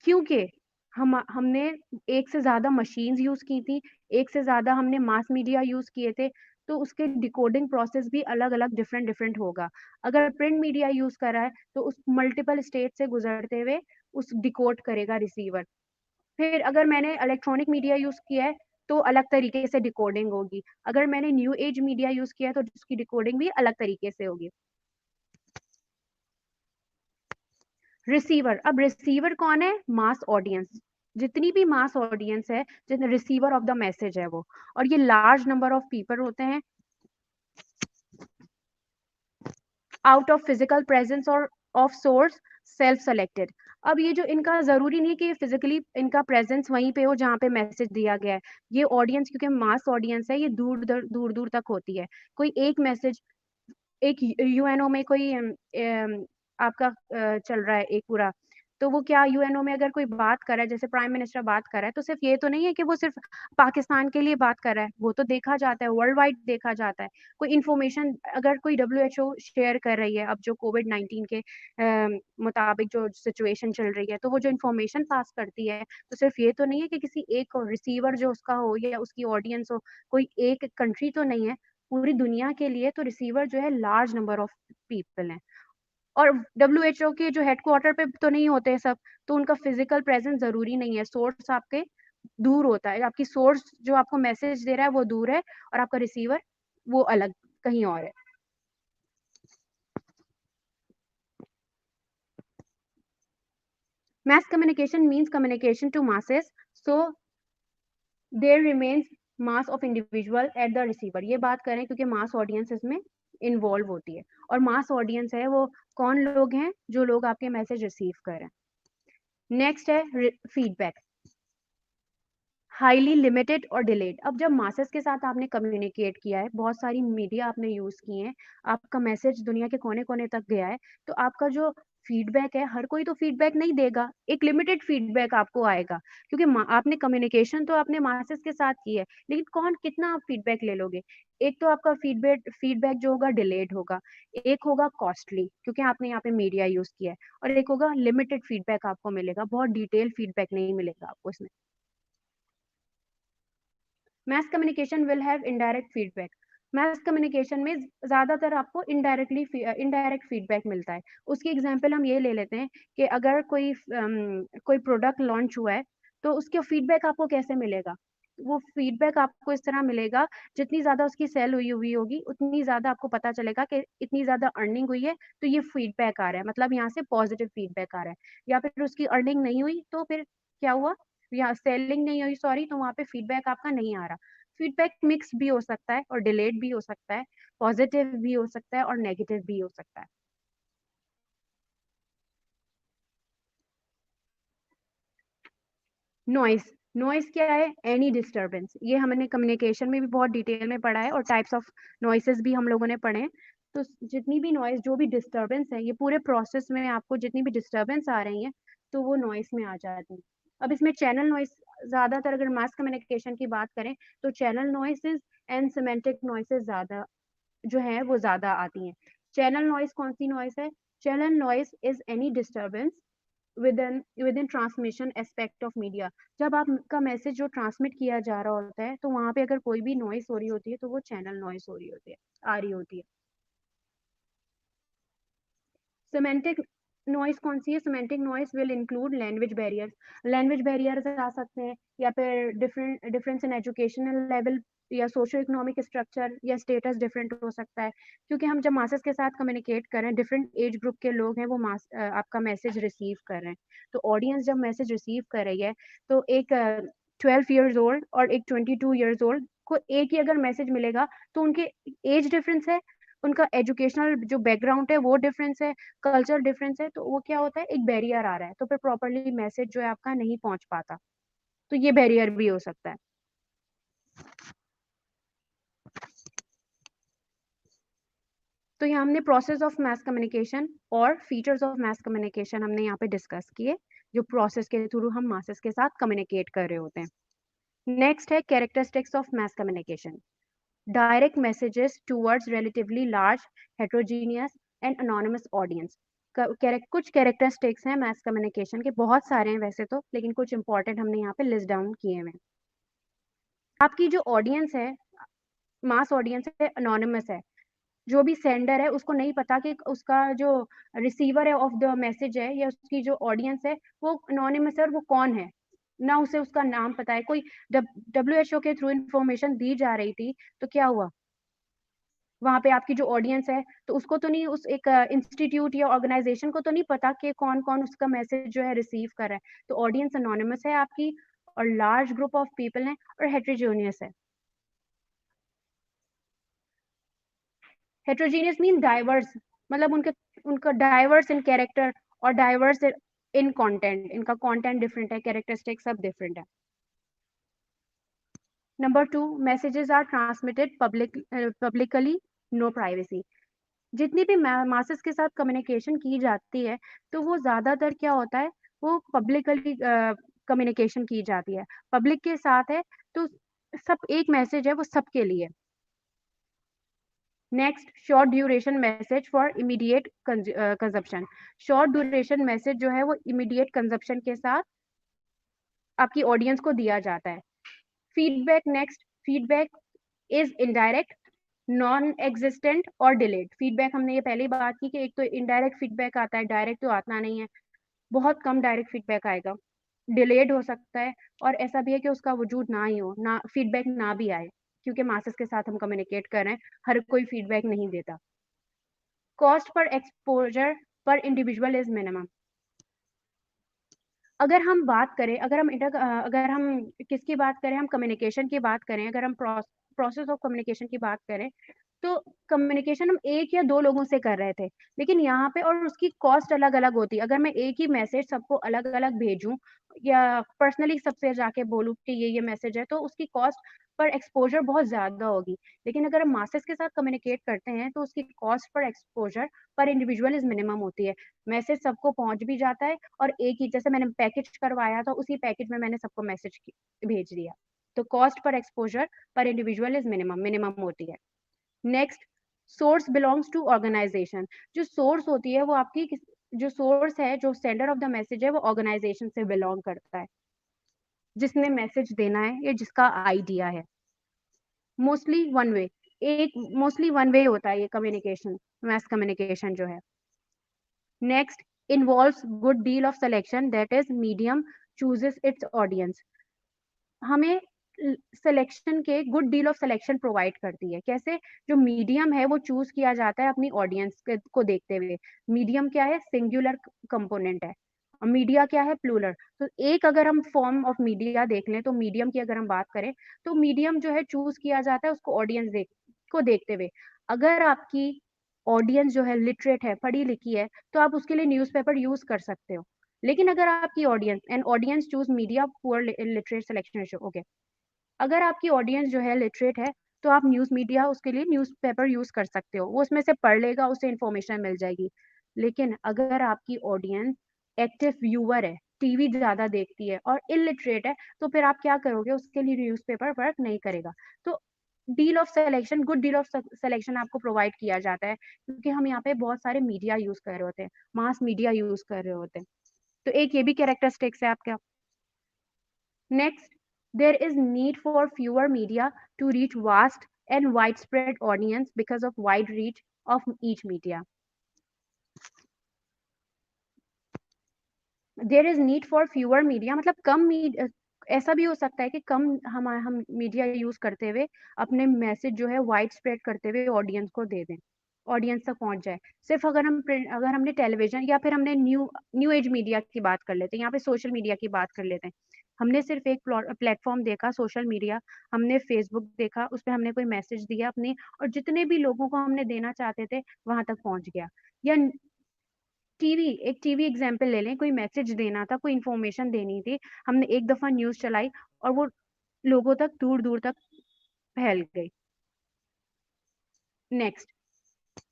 क्योंकि हमने एक से ज्यादा मशीन्स यूज की थी, एक से ज्यादा हमने मास मीडिया यूज किए थे, तो उसके डिकोडिंग प्रोसेस भी अलग अलग डिफरेंट डिफरेंट होगा। अगर प्रिंट मीडिया यूज कर रहा है, तो उस मल्टीपल स्टेज से गुजरते हुए उस डिकोड करेगा रिसीवर। फिर अगर मैंने इलेक्ट्रॉनिक मीडिया यूज किया है, तो अलग तरीके से डिकोडिंग होगी। अगर मैंने न्यू एज मीडिया यूज किया है, तो उसकी डिकोडिंग भी अलग तरीके से होगी। रिसीवर, अब रिसीवर कौन है? Mass audience. जितनी भी मास ऑडियंस है, जितने रिसीवर ऑफ द मैसेज है वो, और ये लार्ज नंबर ऑफ पीपल होते हैं आउट ऑफ फिजिकल प्रेजेंस और ऑफ सोर्स सेल्फ सेलेक्टेड। अब ये जो इनका जरूरी नहीं कि फिजिकली इनका प्रेजेंस वहीं पे हो जहाँ पे मैसेज दिया गया है। ये ऑडियंस क्योंकि मास ऑडियंस है, ये दूर दूर दूर दूर तक होती है। कोई एक मैसेज, एक यूएनओ में कोई आपका चल रहा है एक पूरा, तो वो क्या यूएनओ में अगर कोई बात कर रहा है, जैसे प्राइम मिनिस्टर बात कर रहा है, तो सिर्फ ये तो नहीं है कि वो सिर्फ पाकिस्तान के लिए बात कर रहा है, वो तो देखा जाता है, वर्ल्ड वाइड देखा जाता है। कोई इन्फॉर्मेशन अगर कोई डब्ल्यूएचओ शेयर कर रही है, अब जो कोविड-19 के मुताबिक जो सिचुएशन चल रही है, तो वो जो इन्फॉर्मेशन पास करती है, तो सिर्फ ये तो नहीं है कि किसी एक रिसीवर जो उसका हो या उसकी ऑडियंस हो, कोई एक कंट्री तो नहीं है, पूरी दुनिया के लिए तो रिसीवर जो है लार्ज नंबर ऑफ पीपल हैं। और डब्ल्यूएचओ के जो हेडक्वार्टर पे तो नहीं होते सब, तो उनका फिजिकल प्रेजेंस जरूरी नहीं है, सोर्स आपके दूर होता है, आपकी सोर्स जो आपको मैसेज दे रहा है वो दूर है और आपका रिसीवर वो अलग कहीं और है। Mass communication means communication to masses, so there remains mass of individual at the receiver। ये बात करें क्योंकि मास ऑडियंस इसमें इन्वॉल्व होती है, और मास ऑडियंस है वो कौन लोग हैं, जो लोग आपके मैसेज रिसीव कर रहे हैं। नेक्स्ट है फीडबैक, हाईली लिमिटेड और डिलेड। अब जब मासेस के साथ आपने कम्युनिकेट किया है, बहुत सारी मीडिया आपने यूज की है, आपका मैसेज दुनिया के कोने कोने तक गया है, तो आपका जो फीडबैक है, हर कोई तो फीडबैक नहीं देगा, एक लिमिटेड फीडबैक आपको आएगा, क्योंकि आपने कम्युनिकेशन तो आपने मासेस के साथ की है, लेकिन कौन कितना आप फीडबैक ले लोगे। एक तो आपका फीडबैक फीडबैक जो होगा डिलेड होगा, एक होगा कॉस्टली क्योंकि आपने यहाँ पे मीडिया यूज किया है, और एक होगा लिमिटेड फीडबैक आपको मिलेगा, बहुत डिटेल फीडबैक नहीं मिलेगा आपको इसमें। Mess communication will have indirect feedback. Mess communication में ज्यादातर आपको इनडायरेक्ट फीडबैक मिलता है। उसकी एग्जांपल हम ये ले लेते हैं कि अगर कोई प्रोडक्ट लॉन्च हुआ है, तो उसका फीडबैक आपको कैसे मिलेगा। वो फीडबैक आपको इस तरह मिलेगा, जितनी ज्यादा उसकी सेल हुई हुई होगी, उतनी ज्यादा आपको पता चलेगा कि इतनी ज्यादा अर्निंग हुई है, तो ये फीडबैक आ रहा है, मतलब यहाँ से पॉजिटिव फीडबैक आ रहा है। या फिर उसकी अर्निंग नहीं हुई, तो फिर क्या हुआ, या सेलिंग नहीं हुई सॉरी, तो वहां पे फीडबैक आपका नहीं आ रहा। फीडबैक मिक्स भी हो सकता है और डिलेड भी हो सकता है, पॉजिटिव भी हो सकता है और नेगेटिव भी हो सकता है। नॉइस, नॉइस क्या है, एनी डिस्टरबेंस। ये हमने कम्युनिकेशन में भी बहुत डिटेल में पढ़ा है, और टाइप्स ऑफ नॉइसेस भी हम लोगों ने पढ़े हैं। तो जितनी भी नॉइस, जो भी डिस्टरबेंस है, ये पूरे प्रोसेस में आपको जितनी भी डिस्टरबेंस आ रही है, तो वो नॉइस में आ जाती है। अब इसमें चैनल नॉइस, ज्यादातर अगर मास कम्युनिकेशन की बात करें, तो channel noises and semantic noises ज्यादा जो है वो ज्यादा आती हैं। चैनल नॉइस कौन सी नॉइस है, channel noise is any disturbance with in transmission aspect of media. जब आपका मैसेज जो ट्रांसमिट किया जा रहा होता है, तो वहां पे अगर कोई भी नॉइस हो रही होती है, तो वो चैनल नॉइस हो रही होती है, आ रही होती है। सिमेंटिक नॉइस कौन सी है, semantic noise will include language barriers. Language barriers आ सकते हैं, या फिर डिफरेंस इन एजुकेशनल लेवल, या सोशो इकोनॉमिक स्ट्रक्चर, या स्टेटस डिफरेंट हो सकता है, क्योंकि हम जब मासेस के साथ कम्युनिकेट कर रहे हैं, डिफरेंट एज ग्रुप के लोग हैं वो आपका मैसेज रिसीव कर रहे हैं। तो ऑडियंस जब मैसेज रिसीव कर रही है, तो एक 12 ईयर्स ओल्ड और एक 22 ईयर्स ओल्ड को एक ही अगर मैसेज मिलेगा, तो उनके एज डिफरेंस है, उनका एजुकेशनल जो बैकग्राउंड है वो डिफरेंस है, कल्चर डिफरेंस है, तो वो क्या होता है, एक बैरियर आ रहा है, तो फिर प्रॉपरली मैसेज जो है आपका नहीं पहुंच पाता। तो ये बैरियर भी हो सकता है। तो यहाँ हमने प्रोसेस ऑफ मैस कम्युनिकेशन और फीचर्स ऑफ मैस कम्युनिकेशन हमने यहाँ पे डिस्कस किए, जो प्रोसेस के थ्रू हम मासेस के साथ कम्युनिकेट कर रहे होते हैं। नेक्स्ट है characteristics of mass communication, direct messages towards relatively large heterogeneous and anonymous audience. कुछ कैरेक्टरिस्टिक्स हैं मैस कम्युनिकेशन के, बहुत सारे हैं वैसे तो, लेकिन कुछ इंपॉर्टेंट हमने यहाँ पे लिस्ट डाउन किए हुए हैं। आपकी जो ऑडियंस है, मास ऑडियंस है, अनोनिमस है। जो भी सेंडर है उसको नहीं पता कि उसका जो रिसीवर है ऑफ द मैसेज है, या उसकी जो ऑडियंस है वो अनोनिमस है, और वो कौन है, ना उसे उसका नाम पता है। कोई डब्ल्यूएचओ के थ्रू इंफॉर्मेशन दी जा रही थी, तो क्या हुआ, वहां पे आपकी जो ऑडियंस है, तो उसको तो नहीं, उस एक इंस्टीट्यूट या ऑर्गेनाइजेशन को तो नहीं पता कि कौन कौन उसका मैसेज जो है रिसीव कर रहा है। तो ऑडियंस अनोनिमस है आपकी, और लार्ज ग्रुप ऑफ पीपल है, और हेट्रोजीनियस है। हेट्रोजीनियस मीन डाइवर्स, मतलब उनके उनका डाइवर्स इन कैरेक्टर और डाइवर्स इन कंटेंट, इनका कंटेंट डिफरेंट है, कैरेक्टरिस्टिक सब डिफरेंट है। Number 2, messages are transmitted publicly, no privacy. जितनी भी मासेस के साथ कम्युनिकेशन की जाती है तो वो ज्यादातर क्या होता है, वो पब्लिकली कम्युनिकेशन की जाती है, पब्लिक के साथ है, तो सब एक मैसेज है वो सबके लिए। Next, short duration message for immediate consumption. Short duration message जो है वो इमीडिएट कंजप्शन के साथ आपकी ऑडियंस को दिया जाता है। Feedback, next, feedback is indirect, non existent और डिलेड। फीडबैक हमने ये पहले ही बात की कि एक तो इनडायरेक्ट फीडबैक आता है, डायरेक्ट तो आता नहीं है, बहुत कम डायरेक्ट फीडबैक आएगा, डिलेड हो सकता है, और ऐसा भी है कि उसका वजूद ना ही हो, ना फीडबैक ना भी आए, क्योंकि मासेस के साथ हम कम्युनिकेट कर रहे हैं, हर कोई फीडबैक नहीं देता। कॉस्ट पर एक्सपोजर पर इंडिविजुअल इज मिनिमम। अगर हम बात करें, अगर हम किसकी बात करें, हम कम्युनिकेशन की बात करें, अगर हम प्रोसेस ऑफ कम्युनिकेशन की बात करें, तो कम्युनिकेशन हम एक या दो लोगों से कर रहे थे, लेकिन यहाँ पे और उसकी कॉस्ट अलग अलग होती है। अगर मैं एक ही मैसेज सबको अलग अलग भेजूं या पर्सनली सबसे जाके बोलूं कि ये मैसेज है, तो उसकी कॉस्ट पर एक्सपोजर बहुत ज्यादा होगी। लेकिन अगर हम मासेस के साथ कम्युनिकेट करते हैं तो उसकी कॉस्ट पर एक्सपोजर पर इंडिविजुअल इज मिनिमम होती है। मैसेज सबको पहुंच भी जाता है, और एक ही, जैसे मैंने पैकेज करवाया था उसी पैकेज में मैंने सबको मैसेज भेज दिया। तो कॉस्ट पर एक्सपोजर पर इंडिविजुअल इज मिनिमम मिनिमम होती है। Next, source belongs to organisation. जो सोर्स होती है वो आपकी जो सोर्स है, जो सेंडर ऑफ द मैसेज है, वो ऑर्गेनाइजेशन से बिलोंग करता है, जिसने मैसेज देना है या जिसका आइडिया है। मोस्टली वन वे, एक मोस्टली वन वे होता है ये कम्युनिकेशन, मैस कम्युनिकेशन जो है। Next, involves good deal of selection, that is medium chooses it's audience. हमें सिलेक्शन के good deal of selection provide करती है। कैसे? जो मीडियम है वो चूज किया जाता है अपनी ऑडियंस को देखते हुए। मीडियम क्या है? सिंगुलर कंपोनेंट है, और मीडिया क्या है? प्लूरल। तो एक अगर हम फॉर्म ऑफ मीडिया देख लें, तो मीडियम की अगर हम बात करें, तो मीडियम जो है चूज किया जाता है उसको ऑडियंस को देखते हुए। अगर आपकी ऑडियंस जो है लिटरेट है, पढ़ी लिखी है, तो आप उसके लिए न्यूज़पेपर यूज कर सकते हो। लेकिन अगर आपकी audience and audience choose media poor literate selection ratio, okay, अगर आपकी ऑडियंस जो है लिटरेट है, तो आप न्यूज मीडिया उसके लिए न्यूज़पेपर यूज कर सकते हो, वो उसमें से पढ़ लेगा, उसे इंफॉर्मेशन मिल जाएगी। लेकिन अगर आपकी ऑडियंस एक्टिव व्यूअर है, टीवी ज्यादा देखती है और इलिटरेट है, तो फिर आप क्या करोगे? उसके लिए न्यूज़पेपर वर्क नहीं करेगा। तो deal of selection, good deal of selection आपको प्रोवाइड किया जाता है, क्योंकि हम यहाँ पे बहुत सारे मीडिया यूज कर रहे होते हैं, मास मीडिया यूज कर रहे होते हैं। तो एक ये भी कैरेक्टरिस्टिक्स है आपका। Next, there is need for fewer media to reach vast and widespread audience because of wide reach of each media. There is need for fewer media, मतलब कम ऐसा भी हो सकता है कि कम हम मीडिया यूज करते हुए अपने मैसेज जो है वाइड स्प्रेड करते हुए ऑडियंस को दे दें, ऑडियंस तक पहुंच जाए। सिर्फ अगर हमने टेलीविजन या फिर हमने न्यू एज मीडिया की बात कर लेते हैं, यहाँ पे सोशल मीडिया की बात कर लेते हैं। हमने सिर्फ एक प्लेटफॉर्म देखा सोशल मीडिया, हमने फेसबुक देखा, उस पर हमने कोई मैसेज दिया अपने, और जितने भी लोगों को हमने देना चाहते थे वहां तक पहुंच गया। या टीवी एग्जाम्पल ले लें, कोई मैसेज देना था, कोई इंफॉर्मेशन देनी थी, हमने एक दफा न्यूज चलाई और वो लोगों तक दूर दूर तक फैल गई। Next,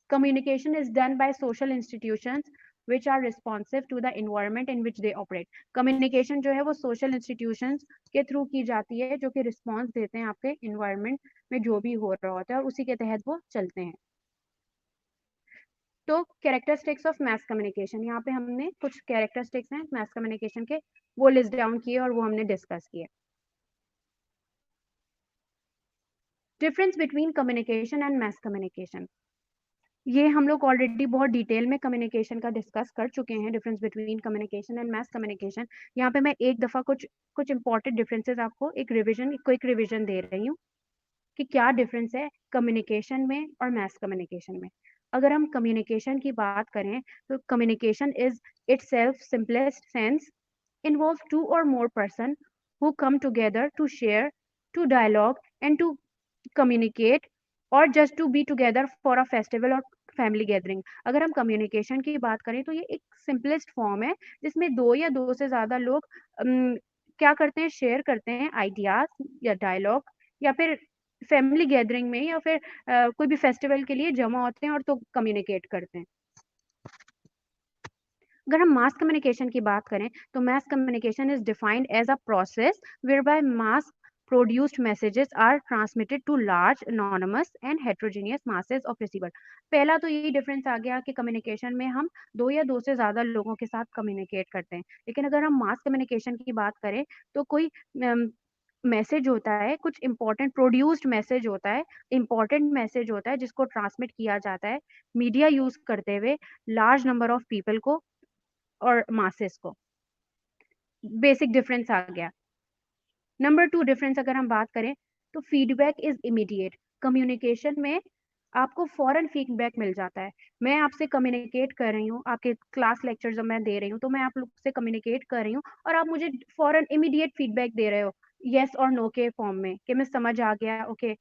communication is done by social institutions which are responsive to the environment in which they operate. communication जो है वो social institutions के थ्रू की जाती है, जो कि रिस्पॉन्स देते हैं आपके environment में जो भी हो रहा होता है, और उसी के तहत वो चलते हैं। तो कैरेक्टरिस्टिक्स ऑफ मैस कम्युनिकेशन, यहाँ पे हमने कुछ कैरेक्टरिस्टिक्स हैं मैस कम्युनिकेशन के, वो लिस्ट डाउन किए और वो हमने डिस्कस किए। Difference between communication and mess communication, ये हम लोग ऑलरेडी बहुत डिटेल में कम्युनिकेशन का डिस्कस कर चुके हैं, difference between communication and mess communication. यहाँ पे मैं एक दफा कुछ कुछ इंपॉर्टेंट डिफरेंसेस आपको एक क्विक रिविजन दे रही हूँ कि क्या डिफरेंस है कम्युनिकेशन में और मैस कम्युनिकेशन में। अगर हम कम्युनिकेशन की बात करें, तो communication is it's self simplest sense involve two or more person who come together to share, to dialogue and to communicate, or just to be together for a festival or family gathering. अगर हम कम्युनिकेशन की बात करें तो ये एक सिंपलेस्ट फॉर्म है जिसमें 2 या 2 से ज़्यादा लोग क्या करते हैं, शेयर करते हैं आइडियाज़ या डायलॉग, या फिर फैमिली गैदरिंग में, या फिर कोई भी फेस्टिवल के लिए जमा होते हैं और तो कम्युनिकेट करते हैं। अगर हम मास कम्युनिकेशन की बात करें तो mass communication is defined as a process whereby mass produced messages are transmitted to large anonymous and heterogeneous masses of receiver। पहला तो यही डिफरेंस आ गया कि कम्युनिकेशन में हम 2 या 2 से ज़्यादा लोगों के साथ कम्युनिकेट करते हैं। लेकिन अगर हम मास कम्युनिकेशन की बात करें तो कोई मैसेज होता है, कुछ इम्पोर्टेंट प्रोड्यूस्ड मैसेज होता है, इम्पोर्टेंट मैसेज होता है जिसको ट्रांसमिट किया जाता है मीडिया यूज़ करते हुए लार्ज नंबर ऑफ पीपल को और मासेस को। बेसिक डिफरेंस आ गया। नंबर 2 डिफरेंस अगर हम बात करें तो फीडबैक इज इमीडिएट। कम्युनिकेशन में आपको फॉरन फीडबैक मिल जाता है। मैं आपसे कम्युनिकेट कर रही हूँ, आपके क्लास लेक्चर जब मैं दे रही हूँ तो मैं आप लोग से कम्युनिकेट कर रही हूँ और आप मुझे फॉरन इमीडिएट फीडबैक दे रहे हो यस और नो के फॉर्म में कि मैं समझ आ गया, ओके,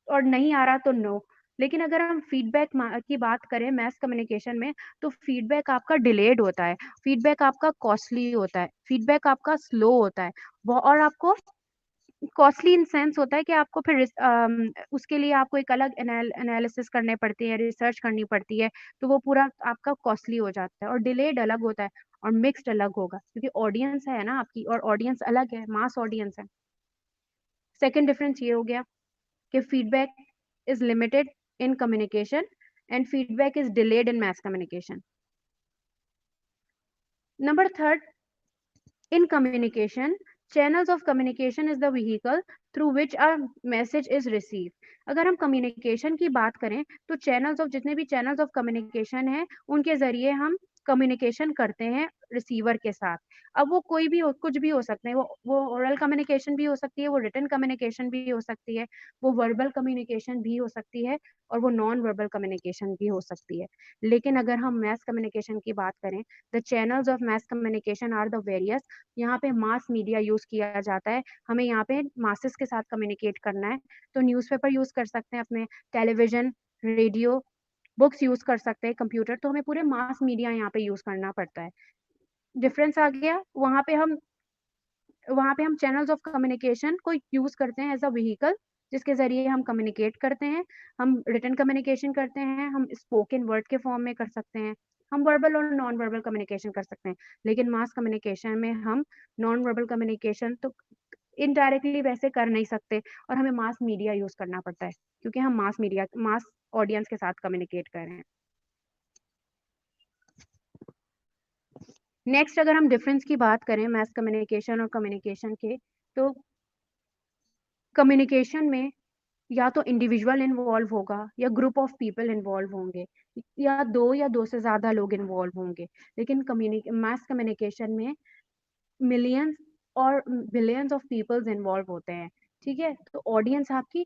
और नहीं आ रहा तो नो। लेकिन अगर हम फीडबैक की बात करें मैस कम्युनिकेशन में तो फीडबैक आपका डिलेड होता है, फीडबैक आपका कॉस्टली होता है, फीडबैक आपका स्लो होता है वो, और आपको कॉस्टली इन सेंस होता है कि आपको फिर उसके लिए आपको एक अलग एनालिसिस करने पड़ती है, रिसर्च करनी पड़ती है, तो वो पूरा आपका कॉस्टली हो जाता है। और डिलेड अलग होता है और मिक्स्ड अलग होगा क्योंकि ऑडियंस है ना आपकी, और ऑडियंस अलग है, मास ऑडियंस है। सेकेंड डिफरेंस ये हो गया कि feedback is limited in communication and feedback is delayed in mass communication. Number third, in communication, channels of communication is the vehicle through which a message is received. अगर हम communication की बात करें तो channels of जितने भी channels of communication हैं उनके जरिए हम कम्युनिकेशन करते हैं रिसीवर के साथ। अब वो कोई भी हो, कुछ भी हो सकते हैं, वो ओरल कम्युनिकेशन भी हो सकती है, वो रिटन कम्युनिकेशन भी हो सकती है, वो वर्बल कम्युनिकेशन भी हो सकती है, और वो नॉन वर्बल कम्युनिकेशन भी हो सकती है। लेकिन अगर हम मैस कम्युनिकेशन की बात करें, the channels of mass communication are the various. यहाँ पे मास मीडिया यूज किया जाता है, हमें यहाँ पे मासेस के साथ कम्युनिकेट करना है तो न्यूज़पेपर यूज कर सकते हैं अपने, टेलीविजन, रेडियो, बुक्स यूज कर सकते हैं, कंप्यूटर, तो हमें पूरे मास मीडिया यहाँ पे यूज करना पड़ता है। डिफरेंस आ गया। वहाँ पे हम चैनल्स ऑफ कम्युनिकेशन को यूज करते हैं एज अ व्हीकल जिसके जरिए हम कम्युनिकेट करते हैं, हम रिटन कम्युनिकेशन करते हैं, हम स्पोकन वर्ड के फॉर्म में कर सकते हैं, हम वर्बल और नॉन वर्बल कम्युनिकेशन कर सकते हैं। लेकिन मास कम्युनिकेशन में हम नॉन वर्बल कम्युनिकेशन तो इनडायरेक्टली वैसे कर नहीं सकते, और हमें मास मीडिया यूज करना पड़ता है क्योंकि हम मास ऑडियंस के साथ कम्युनिकेट कर रहे हैं। नेक्स्ट अगर हम डिफरेंस की बात करें मैस कम्युनिकेशन और कम्युनिकेशन के, तो कम्युनिकेशन में या तो इंडिविजुअल इन्वॉल्व होगा या ग्रुप ऑफ पीपल इन्वॉल्व होंगे, या 2 या 2 से ज़्यादा लोग इन्वॉल्व होंगे। लेकिन मास कम्युनिकेशन में मिलियंस और बिलियंस ऑफ पीपल्स इन्वॉल्व होते हैं। ठीक है, तो ऑडियंस आपकी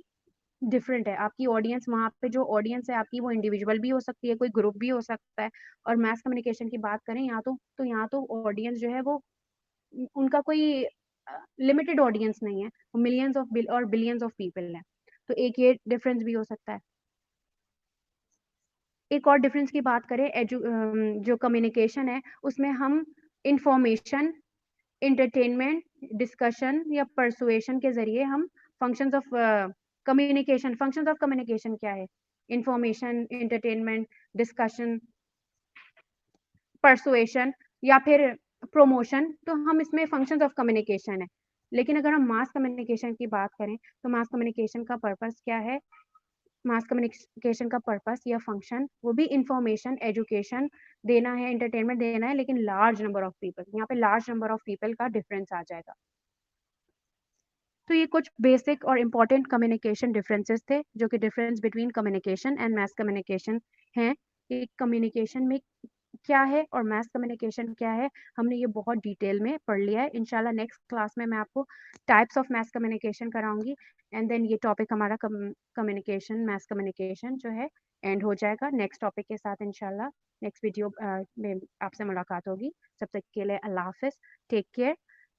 डिफरेंट है। आपकी ऑडियंस, वहाँ पे जो ऑडियंस है आपकी, वो इंडिविजुअल भी हो सकती है, कोई ग्रुप भी हो सकता है। और मास कम्युनिकेशन की बात करें यहाँ तो ऑडियंस जो है वो उनका कोई लिमिटेड ऑडियंस नहीं है, वो मिलियंस ऑफ और बिलियंस ऑफ पीपल है। तो एक ये डिफरेंस भी हो सकता है। एक और डिफरेंस की बात करें, जो कम्युनिकेशन है उसमें हम इंफॉर्मेशन, एंटरटेनमेंट, डिस्कशन या परसुएशन के जरिए हम फंक्शंस ऑफ कम्युनिकेशन क्या है, इंफॉर्मेशन, एंटरटेनमेंट, डिस्कशन, परसुएशन या फिर प्रमोशन, तो हम इसमें फंक्शंस ऑफ कम्युनिकेशन है। लेकिन अगर हम मास कम्युनिकेशन की बात करें तो मास कम्युनिकेशन का पर्पस क्या है, मास कम्युनिकेशन का पर्पस या फंक्शन वो भी इंफॉर्मेशन, एजुकेशन देना है, एंटरटेनमेंट देना है, लेकिन लार्ज नंबर ऑफ पीपल, यहाँ पे लार्ज नंबर ऑफ पीपल का डिफरेंस आ जाएगा। तो ये कुछ बेसिक और इम्पॉर्टेंट कम्युनिकेशन डिफरेंसेस थे जो कि difference between communication and mass communication हैं। कि कम्युनिकेशन में क्या है और मास कम्युनिकेशन क्या है, हमने ये बहुत डिटेल में पढ़ लिया है। इंशाल्लाह नेक्स्ट क्लास में मैं आपको टाइप्स ऑफ मास कम्युनिकेशन कराऊंगी, एंड देन ये टॉपिक हमारा कम्युनिकेशन, मास कम्युनिकेशन जो है एंड हो जाएगा। नेक्स्ट टॉपिक के साथ इंशाल्लाह नेक्स्ट वीडियो में आपसे मुलाकात होगी। तब तक के लिए अल्लाह हाफिज, टेक केयर,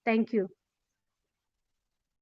थैंक यू।